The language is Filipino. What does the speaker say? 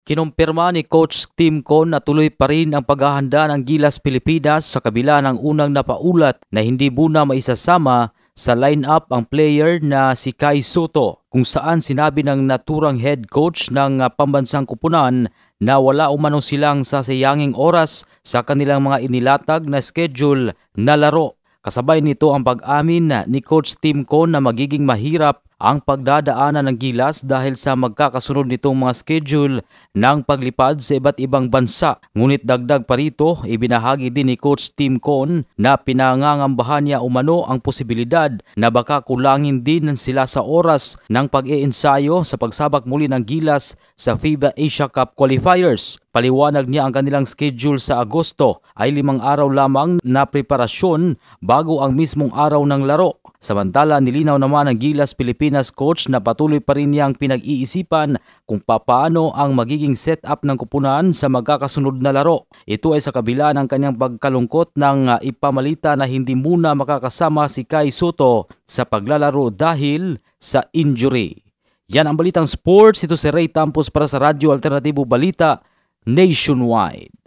Kinumpirma ni Coach Tim Con na tuloy pa rin ang paghahanda ng Gilas Pilipinas sa kabila ng unang napaulat na hindi muna maisasama sa lineup ang player na si Kai Sotto, kung saan sinabi ng naturang head coach ng pambansang kupunan na wala umano silang sasayanging oras sa kanilang mga inilatag na schedule na laro. Kasabay nito ang pag-amin ni Coach Tim Con na magiging mahirap ang pagdadaanan ng Gilas dahil sa magkakasunod nitong mga schedule ng paglipad sa iba't ibang bansa. Ngunit dagdag pa rito, ibinahagi din ni Coach Tim Con na pinangangambahan niya umano ang posibilidad na baka kulangin din sila sa oras ng pag-iensayo sa pagsabak muli ng Gilas sa FIBA Asia Cup Qualifiers. Paliwanag niya ang kanilang schedule sa Agosto ay 5 araw lamang na preparasyon bago ang mismong araw ng laro. Samantala, nilinaw naman ng Gilas Pilipinas coach na patuloy pa rin niyang pinag-iisipan kung paano ang magiging setup ng kupunan sa magkakasunod na laro. Ito ay sa kabila ng kanyang pagkalungkot ng ipamalita na hindi muna makakasama si Kai Sotto sa paglalaro dahil sa injury. Yan ang Balitang Sports. Ito si Ray Tampos para sa Radyo Alternatibo Balita Nationwide.